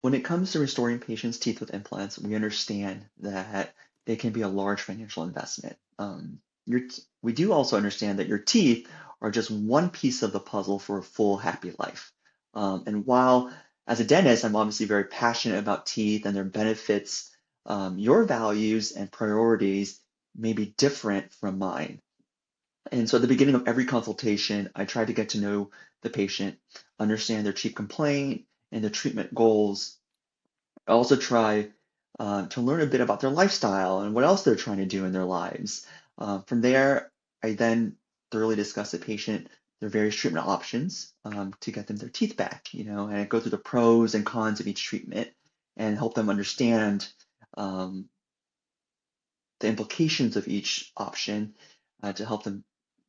When it comes to restoring patients' teeth with implants, we understand that they can be a large financial investment. We do also understand that your teeth are just one piece of the puzzle for a full, happy life. And while as a dentist, I'm obviously very passionate about teeth and their benefits, your values and priorities may be different from mine. And so at the beginning of every consultation, I try to get to know the patient, understand their chief complaint and their treatment goals. I also try to learn a bit about their lifestyle and what else they're trying to do in their lives. From there, I then thoroughly discuss the patient, their various treatment options to get them their teeth back, and I go through the pros and cons of each treatment and help them understand um, the implications of each option to help them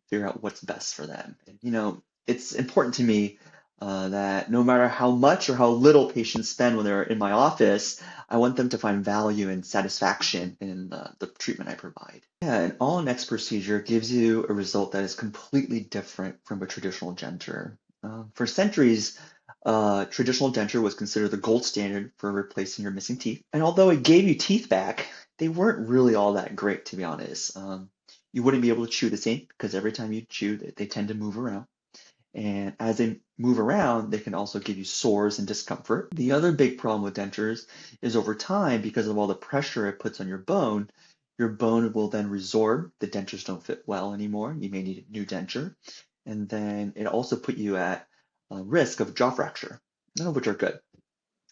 figure out what's best for them. And, it's important to me that no matter how much or how little patients spend when they're in my office, I want them to find value and satisfaction in the treatment I provide. Yeah, an all-next procedure gives you a result that is completely different from a traditional denture. For centuries, traditional denture was considered the gold standard for replacing your missing teeth. And although it gave you teeth back, they weren't really all that great, to be honest. You wouldn't be able to chew the same because every time you chew, they tend to move around. And as they move around, they can also give you sores and discomfort. The other big problem with dentures is over time, because of all the pressure it puts on your bone will then resorb. The dentures don't fit well anymore. You may need a new denture. And then it also put you at risk of jaw fracture, none of which are good.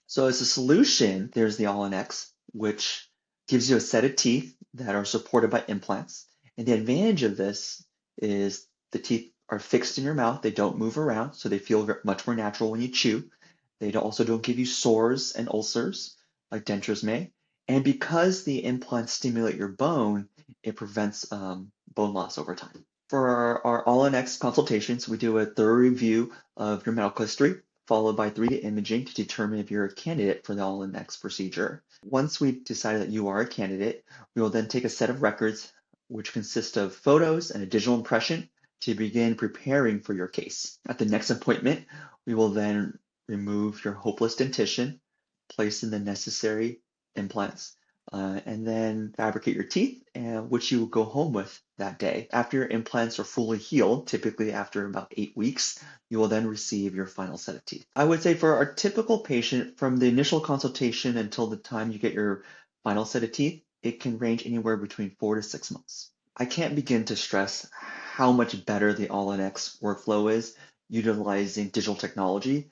So as a solution, there's the All-in-X, which gives you a set of teeth that are supported by implants. And the advantage of this is the teeth are fixed in your mouth. They don't move around, so they feel much more natural when you chew. They also don't give you sores and ulcers like dentures may. And because the implants stimulate your bone, it prevents bone loss over time. For our All-in-X consultations, we do a thorough review of your medical history, followed by 3D imaging to determine if you're a candidate for the All-in-X procedure. Once we decide that you are a candidate, we will then take a set of records, which consist of photos and a digital impression, to begin preparing for your case. At the next appointment, we will then remove your hopeless dentition, place in the necessary implants, and then fabricate your teeth, which you will go home with that day. After your implants are fully healed, typically after about 8 weeks, you will then receive your final set of teeth. I would say for our typical patient, from the initial consultation until the time you get your final set of teeth, it can range anywhere between 4 to 6 months. I can't begin to stress how much better the All-in-X workflow is utilizing digital technology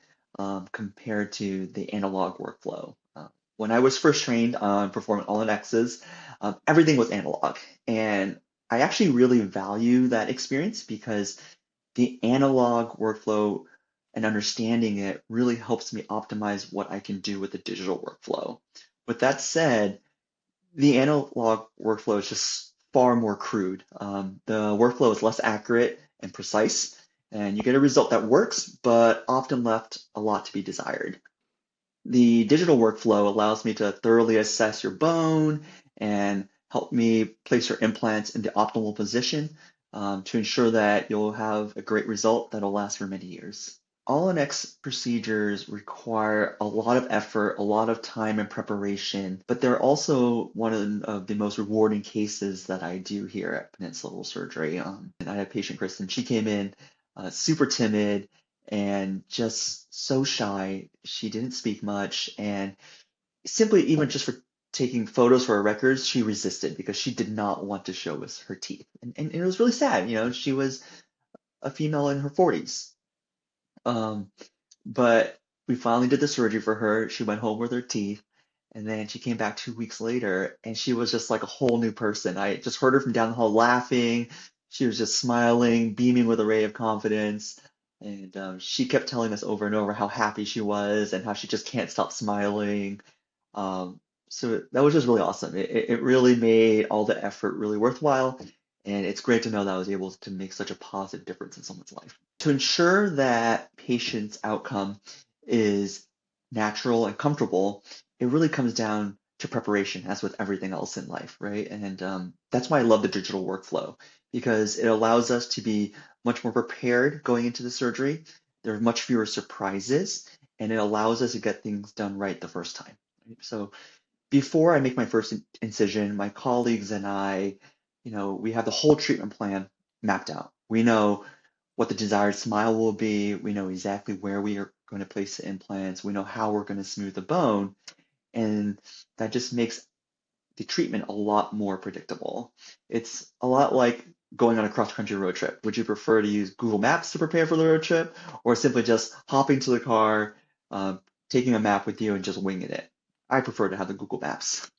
compared to the analog workflow. When I was first trained on performing All-in-X's, everything was analog. And I actually really value that experience because the analog workflow and understanding it really helps me optimize what I can do with the digital workflow. With that said, the analog workflow is just far more crude. The workflow is less accurate and precise, and you get a result that works, but often left a lot to be desired. The digital workflow allows me to thoroughly assess your bone and help me place your implants in the optimal position to ensure that you'll have a great result that'll last for many years. All-in-X procedures require a lot of effort, a lot of time and preparation, but they're also one of the most rewarding cases that I do here at Peninsula Oral Surgery. And I had a patient, Kristen, she came in super timid and just so shy. She didn't speak much, and simply even just for taking photos for her records, she resisted because she did not want to show us her teeth. And it was really sad. She was a female in her 40s. Um, but we finally did the surgery for her. She went home with her teeth. And then she came back 2 weeks later and she was just like a whole new person. I just heard her from down the hall laughing. She was just smiling, beaming with a ray of confidence. And she kept telling us over and over how happy she was and how she just can't stop smiling. Um, so that was just really awesome. It really made all the effort really worthwhile. And it's great to know that I was able to make such a positive difference in someone's life. To ensure that patient's outcome is natural and comfortable, it really comes down to preparation, as with everything else in life, right? And that's why I love the digital workflow because it allows us to be much more prepared going into the surgery. There are much fewer surprises, and it allows us to get things done right the first time. Right? So before I make my first incision, my colleagues and I, we have the whole treatment plan mapped out. We know what the desired smile will be. We know exactly where we are going to place the implants. We know how we're going to smooth the bone. And that just makes the treatment a lot more predictable. It's a lot like going on a cross-country road trip. Would you prefer to use Google Maps to prepare for the road trip, or simply just hopping to the car, taking a map with you, and just winging it? I prefer to have the Google Maps.